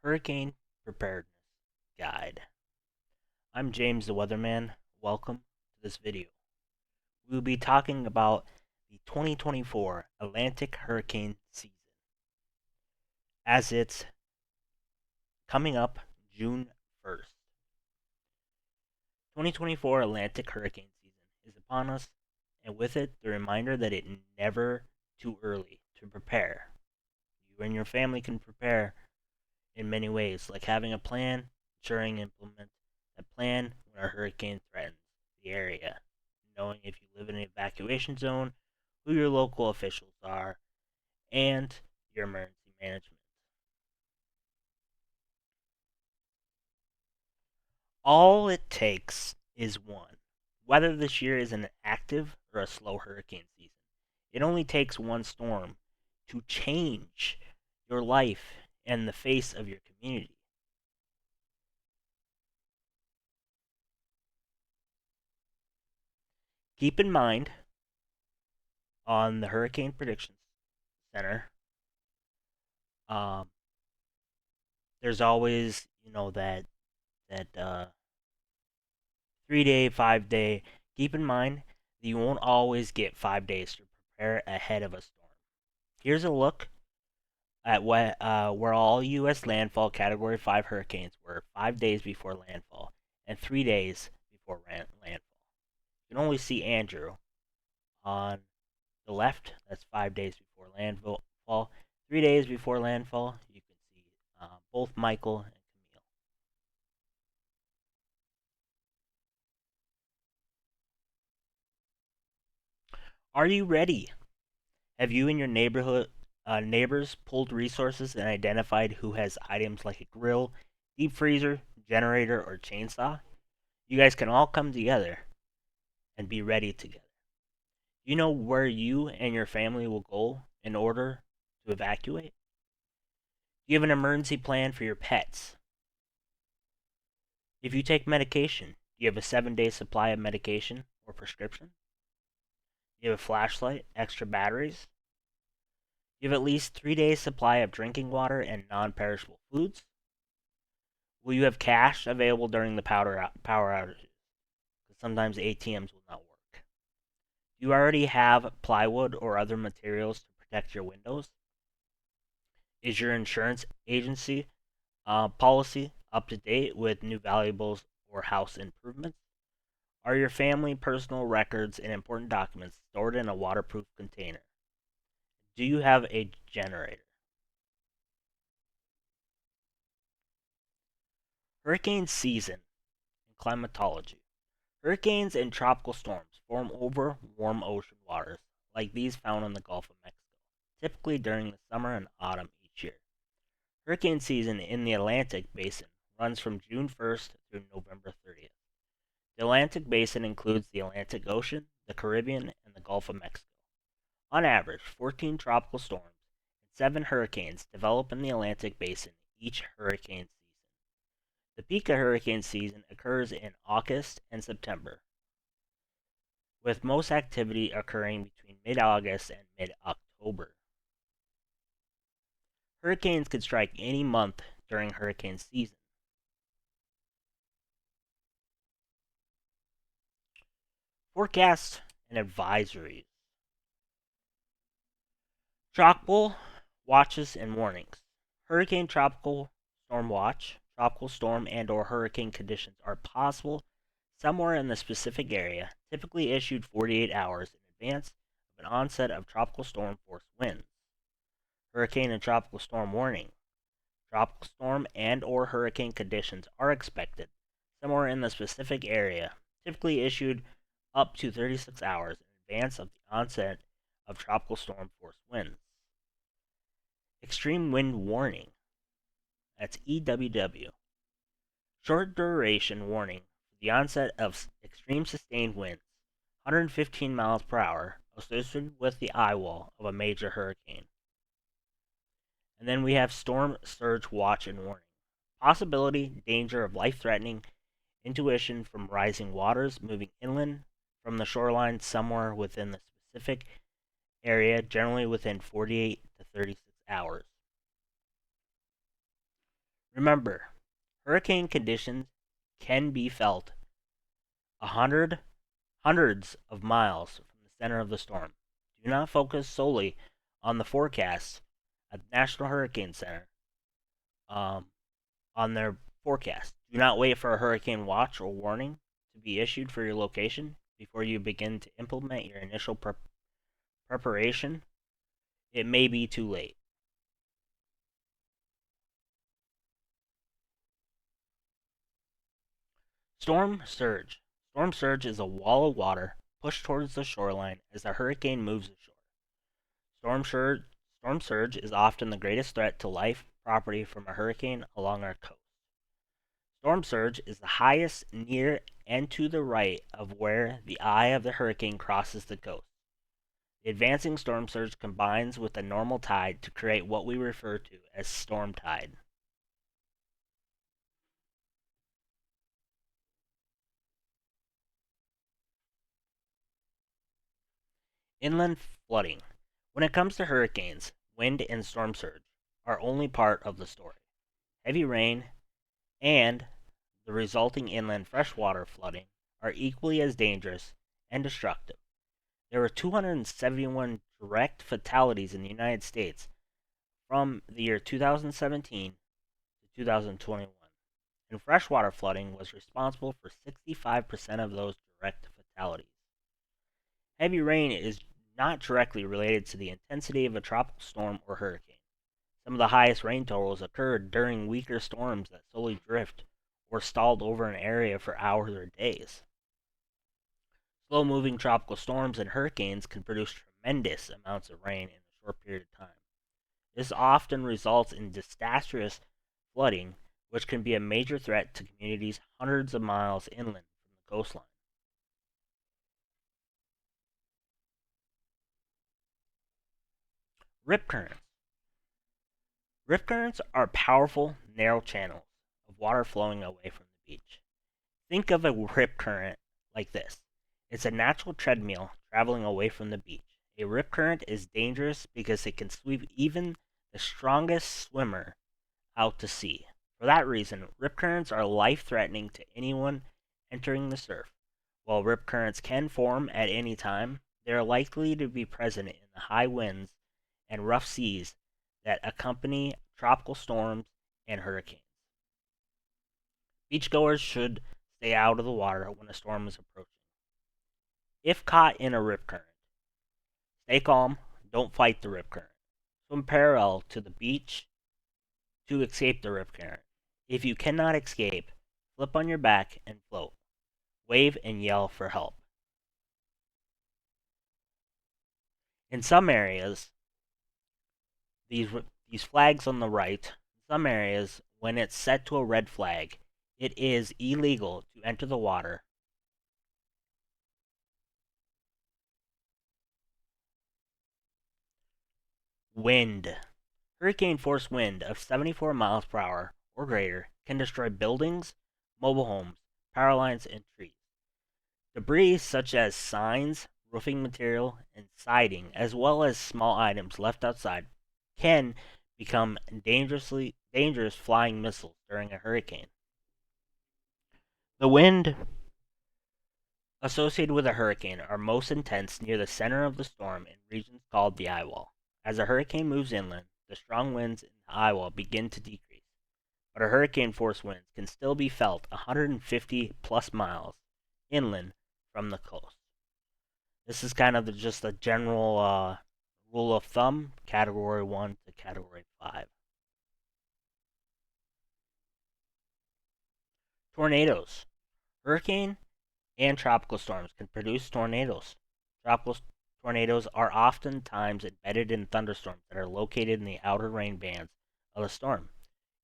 Hurricane Preparedness Guide. I'm James the Weatherman. Welcome to this video. We will be talking about the 2024 Atlantic hurricane season as it's coming up June 1st. 2024 Atlantic hurricane season is upon us, and with it, the reminder that it's never too early to prepare. You and your family can prepare in many ways, like having a plan, ensuring implement a plan when a hurricane threatens the area, knowing if you live in an evacuation zone, who your local officials are, and your emergency management. All it takes is one. Whether this year is an active or a slow hurricane season, it only takes one storm to change your life and the face of your community. Keep in mind on the Hurricane Prediction Center, um, there's always that 3 day, 5 day. Keep in mind that you won't always get 5 days to prepare ahead of a storm. Here's a look at where all U.S. landfall Category 5 hurricanes were 5 days before landfall and 3 days before landfall. You can only see Andrew on the left. That's 5 days before landfall. 3 days before landfall, you can see both Michael and Camille. Are you ready? Have you and your neighbors pulled resources and identified who has items like a grill, deep freezer, generator, or chainsaw? You guys can all come together and be ready together. You know where you and your family will go in order to evacuate? You have an emergency plan for your pets. If you take medication, do you have a 7-day supply of medication or prescription? Do you have a flashlight, extra batteries? Do you have at least 3 days supply of drinking water and non-perishable foods? Will you have cash available during the power outages? Because sometimes ATMs will not work. Do you already have plywood or other materials to protect your windows? Is your insurance agency policy up to date with new valuables or house improvements? Are your family personal records and important documents stored in a waterproof container? Do you have a generator? Hurricane season and climatology. Hurricanes and tropical storms form over warm ocean waters, like these found in the Gulf of Mexico, typically during the summer and autumn each year. Hurricane season in the Atlantic Basin runs from June 1st through November 30th. The Atlantic Basin includes the Atlantic Ocean, the Caribbean, and the Gulf of Mexico. On average, 14 tropical storms and 7 hurricanes develop in the Atlantic Basin each hurricane season. The peak of hurricane season occurs in August and September, with most activity occurring between mid-August and mid-October. Hurricanes could strike any month during hurricane season. Forecasts and advisories. Tropical watches and warnings. Hurricane Tropical Storm Watch, tropical storm and/or hurricane conditions are possible somewhere in the specific area, typically issued 48 hours in advance of an onset of tropical storm force winds. Hurricane and tropical storm warning. Tropical storm and/or hurricane conditions are expected somewhere in the specific area, typically issued up to 36 hours in advance of the onset of tropical storm force winds. Extreme wind warning. That's EWW. Short duration warning for the onset of extreme sustained winds, 115 miles per hour, associated with the eye wall of a major hurricane. And then we have storm surge watch and warning. Possibility, danger of life-threatening intuition from rising waters moving inland from the shoreline somewhere within the specific area, generally within 48 to 36 hours. Remember, hurricane conditions can be felt hundreds of miles from the center of the storm. Do not focus solely on the forecasts at the National Hurricane Center um, on their forecast. Do not wait for a hurricane watch or warning to be issued for your location before you begin to implement your initial preparation. It may be too late. Storm surge. Storm surge is a wall of water pushed towards the shoreline as the hurricane moves ashore. Storm surge is often the greatest threat to life, property from a hurricane along our coast. Storm surge is the highest near and to the right of where the eye of the hurricane crosses the coast. The advancing storm surge combines with the normal tide to create what we refer to as storm tide. Inland flooding. When it comes to hurricanes, wind and storm surge are only part of the story. Heavy rain and the resulting inland freshwater flooding are equally as dangerous and destructive. There were 271 direct fatalities in the United States from the year 2017 to 2021, and freshwater flooding was responsible for 65% of those direct fatalities. Heavy rain is not directly related to the intensity of a tropical storm or hurricane. Some of the highest rain totals occurred during weaker storms that solely drift or stalled over an area for hours or days. Slow-moving tropical storms and hurricanes can produce tremendous amounts of rain in a short period of time. This often results in disastrous flooding, which can be a major threat to communities hundreds of miles inland from the coastline. Rip currents. Rip currents are powerful, narrow channels of water flowing away from the beach. Think of a rip current like this. It's a natural treadmill traveling away from the beach. A rip current is dangerous because it can sweep even the strongest swimmer out to sea. For that reason, rip currents are life-threatening to anyone entering the surf. While rip currents can form at any time, they are likely to be present in the high winds and rough seas that accompany tropical storms and hurricanes. Beachgoers should stay out of the water when a storm is approaching. If caught in a rip current, stay calm, don't fight the rip current. Swim parallel to the beach to escape the rip current. If you cannot escape, flip on your back and float. Wave and yell for help. In some areas, these flags on the right, in some areas, when it's set to a red flag, it is illegal to enter the water. Wind. Hurricane force wind of 74 miles per hour or greater can destroy buildings, mobile homes, power lines, and trees. Debris such as signs, roofing material, and siding, as well as small items left outside, can become dangerous flying missiles during a hurricane. The wind associated with a hurricane are most intense near the center of the storm in regions called the eye wall. As a hurricane moves inland, the strong winds in the eye wall begin to decrease, but a hurricane force winds can still be felt 150 plus miles inland from the coast. This is kind of just a general rule of thumb, Category 1 to Category 5. Tornadoes. Hurricane and tropical storms can produce tornadoes. Tropical tornadoes are oftentimes embedded in thunderstorms that are located in the outer rain bands of the storm,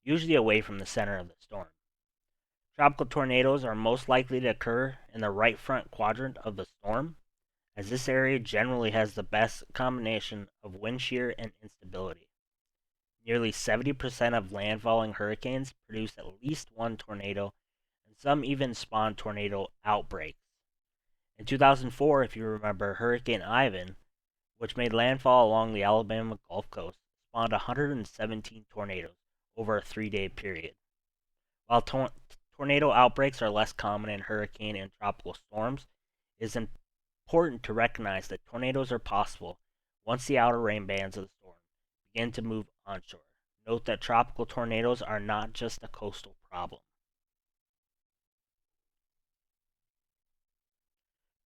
usually away from the center of the storm. Tropical tornadoes are most likely to occur in the right front quadrant of the storm, as this area generally has the best combination of wind shear and instability. Nearly 70% of landfalling hurricanes produce at least one tornado, and some even spawn tornado outbreaks. In 2004, if you remember, Hurricane Ivan, which made landfall along the Alabama Gulf Coast, spawned 117 tornadoes, over a 3-day period. While tornado outbreaks are less common in hurricane and tropical storms, it is important to recognize that tornadoes are possible once the outer rain bands of the storm begin to move onshore. Note that tropical tornadoes are not just a coastal problem.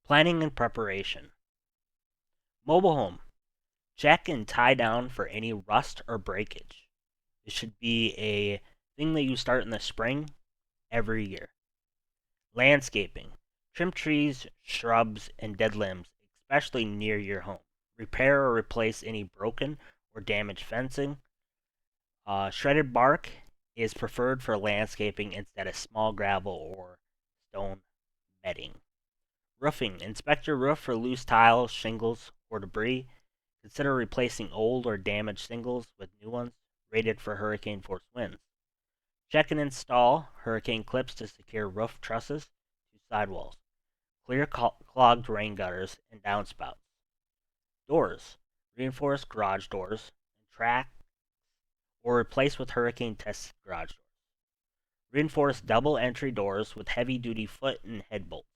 Planning and preparation. Mobile home. Check and tie down for any rust or breakage. This should be a thing that you start in the spring every year. Landscaping. Trim trees, shrubs, and dead limbs, especially near your home. Repair or replace any broken or damaged fencing. Shredded bark is preferred for landscaping instead of small gravel or stone bedding. Roofing. Inspect your roof for loose tiles, shingles, or debris. Consider replacing old or damaged shingles with new ones rated for hurricane force winds. Check and install hurricane clips to secure roof trusses to sidewalls. Clear clogged rain gutters and downspouts. Doors. Reinforce garage doors and track or replace with hurricane-tested garage doors. Reinforce double entry doors with heavy-duty foot and head bolts.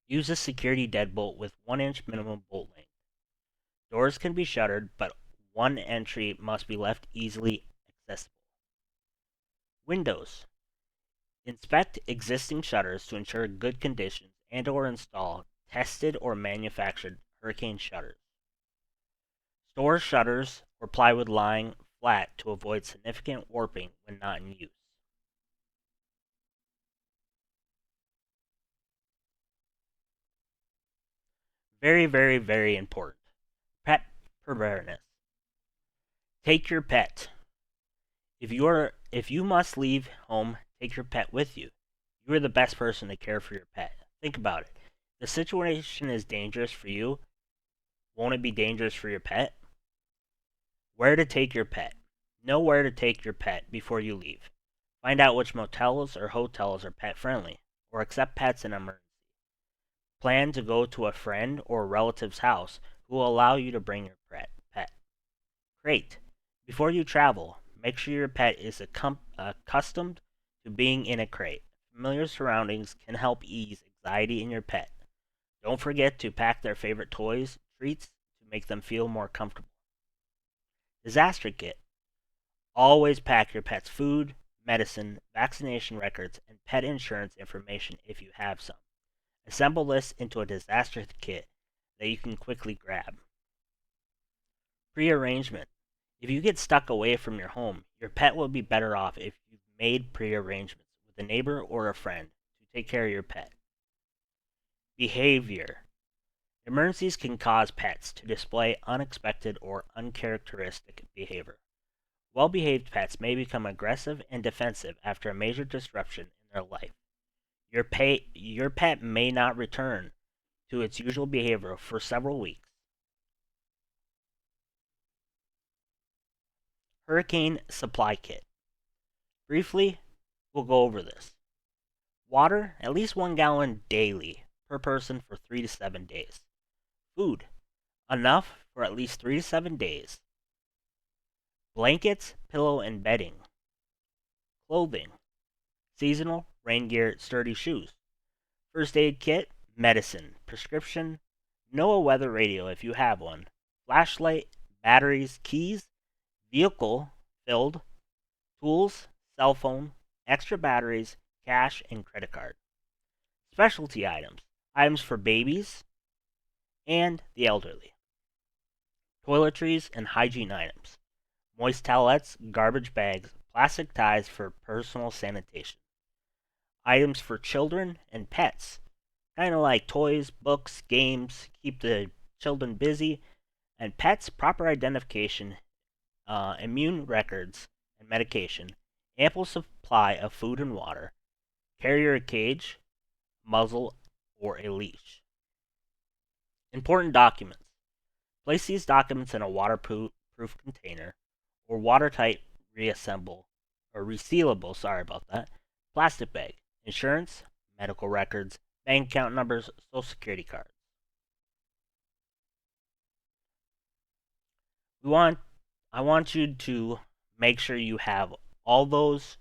Use a security deadbolt with 1-inch minimum bolt length. Doors can be shuttered, but one entry must be left easily accessible. Windows. Inspect existing shutters to ensure good conditions and/or install tested or manufactured hurricane shutters. Store shutters or plywood lying flat to avoid significant warping when not in use. Very, very, very important. Pet preparedness. Take your pet. If you must leave home, take your pet with you. You are the best person to care for your pet. Think about it. If the situation is dangerous for you, won't it be dangerous for your pet? Where to take your pet. Know where to take your pet before you leave. Find out which motels or hotels are pet friendly or accept pets in emergency. Plan to go to a friend or relative's house who will allow you to bring your pet. Crate. Before you travel, make sure your pet is accustomed to being in a crate. Familiar surroundings can help ease anxiety in your pet. Don't forget to pack their favorite toys, treats to make them feel more comfortable. Disaster kit. Always pack your pet's food, medicine, vaccination records, and pet insurance information if you have some. Assemble this into a disaster kit that you can quickly grab. Pre-arrangement. If you get stuck away from your home, your pet will be better off if you've made pre-arrangements with a neighbor or a friend to take care of your pet. Behavior. Emergencies can cause pets to display unexpected or uncharacteristic behavior. Well-behaved pets may become aggressive and defensive after a major disruption in their life. Your pet may not return to its usual behavior for several weeks. Hurricane Supply Kit. Briefly, we'll go over this. Water, at least 1 gallon daily per person for 3 to 7 days. Food, enough for at least 3 to 7 days. Blankets, pillow, and bedding. Clothing, seasonal, rain gear, sturdy shoes. First aid kit, medicine, prescription, NOAA weather radio if you have one, flashlight, batteries, keys, vehicle filled, tools, cell phone, extra batteries, cash, and credit card. Specialty items, items for babies and the elderly. Toiletries and hygiene items, moist towelettes, garbage bags, plastic ties for personal sanitation. Items for children and pets, kind of like toys, books, games, keep the children busy, and pets, proper identification, immune records, and medication, ample supply of food and water, carrier cage, muzzle, or a leash. Important documents. Place these documents in a waterproof container or watertight resealable plastic bag. Insurance, medical records, bank account numbers, social security cards. I want you to make sure you have all those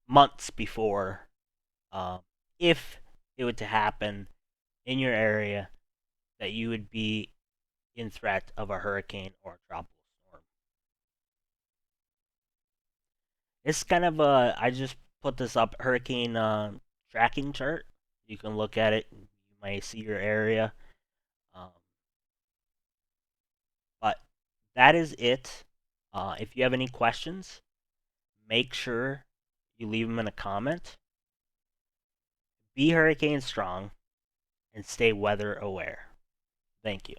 months before, if it were to happen in your area, that you would be in threat of a hurricane or a tropical storm. It's kind of a, I just put this up, hurricane tracking chart. You can look at it. You might see your area. Um, but that is it. If you have any questions, make sure you leave them in a comment. Be hurricane strong and stay weather aware. Thank you.